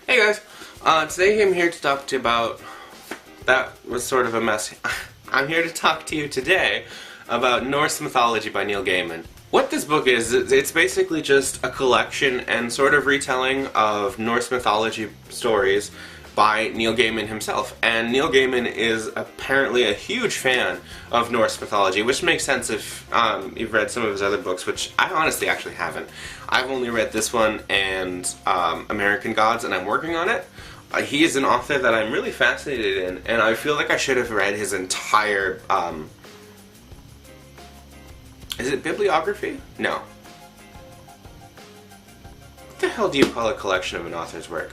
Hey guys, today I'm here to talk to you about, that was sort of a mess. I'm here to talk to you today about Norse Mythology by Neil Gaiman. What this book is, it's basically just a collection and sort of retelling of Norse mythology stories by Neil Gaiman himself. And Neil Gaiman is apparently a huge fan of Norse mythology, which makes sense if you've read some of his other books, which I honestly actually haven't. I've only read this one and American Gods, and I'm working on it. He is an author that I'm really fascinated in, and I feel like I should have read his entire, is it bibliography? No. What the hell do you call a collection of an author's work?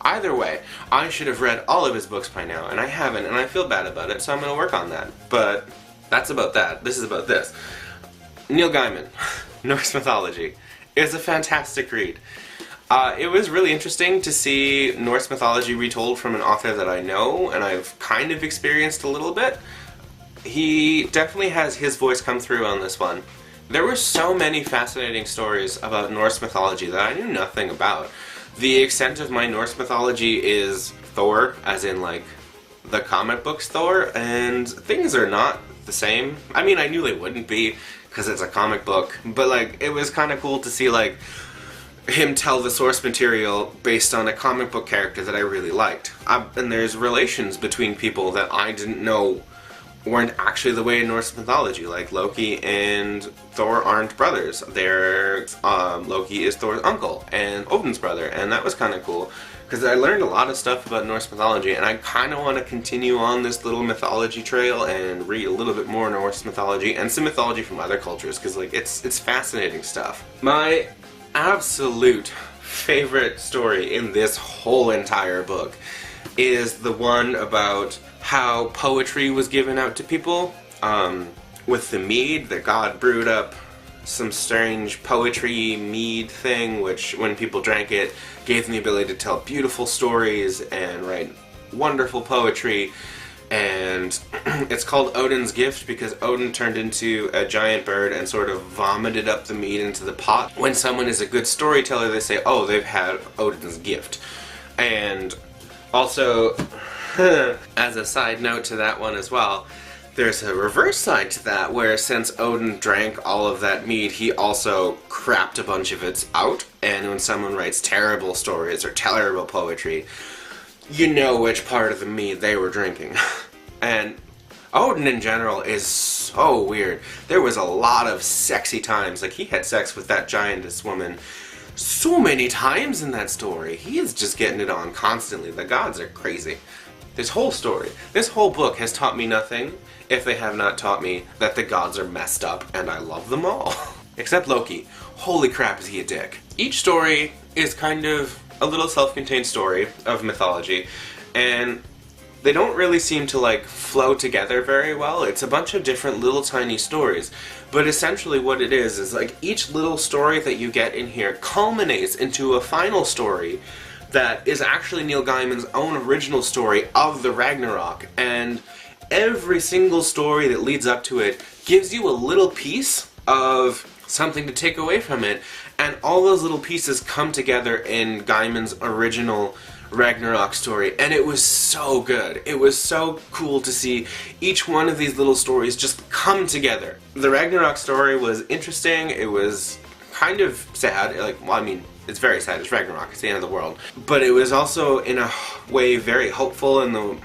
Either way, I should have read all of his books by now, and I haven't, and I feel bad about it, so I'm going to work on that. But that's about that. This is about this. Neil Gaiman, Norse Mythology, is a fantastic read. It was really interesting to see Norse mythology retold from an author that I know, and I've kind of experienced a little bit. He definitely has his voice come through on this one. There were so many fascinating stories about Norse mythology that I knew nothing about. The extent of my Norse mythology is Thor, as in like the comic books Thor, and things are not the same. I mean, I knew they wouldn't be, because it's a comic book, but like, it was kind of cool to see like him tell the source material based on a comic book character that I really liked. And there's relations between people that I didn't know weren't actually the way in Norse mythology. Like, Loki and Thor aren't brothers. Loki is Thor's uncle and Odin's brother, and that was kind of cool, because I learned a lot of stuff about Norse mythology, and I kind of want to continue on this little mythology trail and read a little bit more Norse mythology and some mythology from other cultures, because like, it's fascinating stuff. My absolute favorite story in this whole entire book is the one about how poetry was given out to people with the mead that God brewed up. Some strange poetry mead thing, which when people drank it gave them the ability to tell beautiful stories and write wonderful poetry. And it's called Odin's Gift because Odin turned into a giant bird and sort of vomited up the mead into the pot. When someone is a good storyteller, they say, oh, they've had Odin's Gift. And also, as a side note to that one as well, there's a reverse side to that, where since Odin drank all of that mead, he also crapped a bunch of it out, and when someone writes terrible stories or terrible poetry, you know which part of the mead they were drinking. And Odin in general is so weird. There was a lot of sexy times, like he had sex with that giantess woman so many times in that story. He is just getting it on constantly. The gods are crazy. This whole story, this whole book has taught me nothing if they have not taught me that the gods are messed up, and I love them all. Except Loki. Holy crap, is he a dick. Each story is kind of a little self-contained story of mythology, and they don't really seem to like flow together very well. It's a bunch of different little tiny stories, but essentially what it is like each little story that you get in here culminates into a final story that is actually Neil Gaiman's own original story of the Ragnarok, and every single story that leads up to it gives you a little piece of something to take away from it, and all those little pieces come together in Gaiman's original Ragnarok story, and it was so good. It was so cool to see each one of these little stories just come together. The Ragnarok story was interesting. It was kind of sad, like, well, I mean, it's very sad. It's Ragnarok. It's the end of the world. But it was also, in a way, very hopeful in the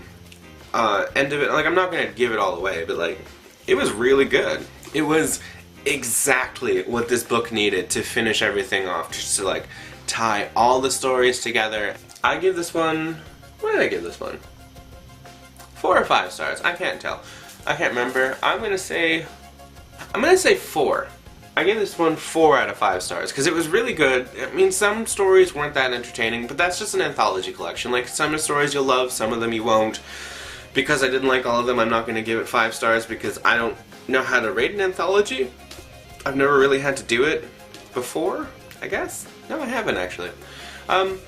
end of it. Like, I'm not going to give it all away, but, like, it was really good. It was exactly what this book needed to finish everything off, just to, like, tie all the stories together. I give this one... What did I give this one? 4 or 5 stars. I can't tell. I can't remember. I'm gonna say 4. I give this one 4 out of 5 stars, because it was really good. I mean, some stories weren't that entertaining, but that's just an anthology collection. Like, some of the stories you'll love, some of them you won't. Because I didn't like all of them, I'm not going to give it 5 stars, because I don't know how to rate an anthology. I've never really had to do it before, I guess? No, I haven't, actually.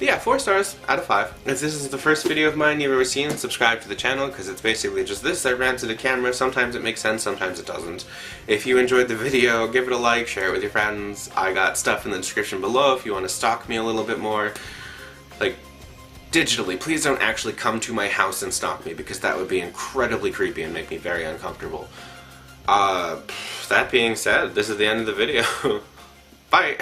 Yeah, 4 stars out of 5. If this is the first video of mine you've ever seen, subscribe to the channel, because it's basically just this. I ran to the camera. Sometimes it makes sense, sometimes it doesn't. If you enjoyed the video, give it a like, share it with your friends. I got stuff in the description below if you want to stalk me a little bit more. Like, digitally. Please don't actually come to my house and stalk me, because that would be incredibly creepy and make me very uncomfortable. That being said, this is the end of the video. Bye!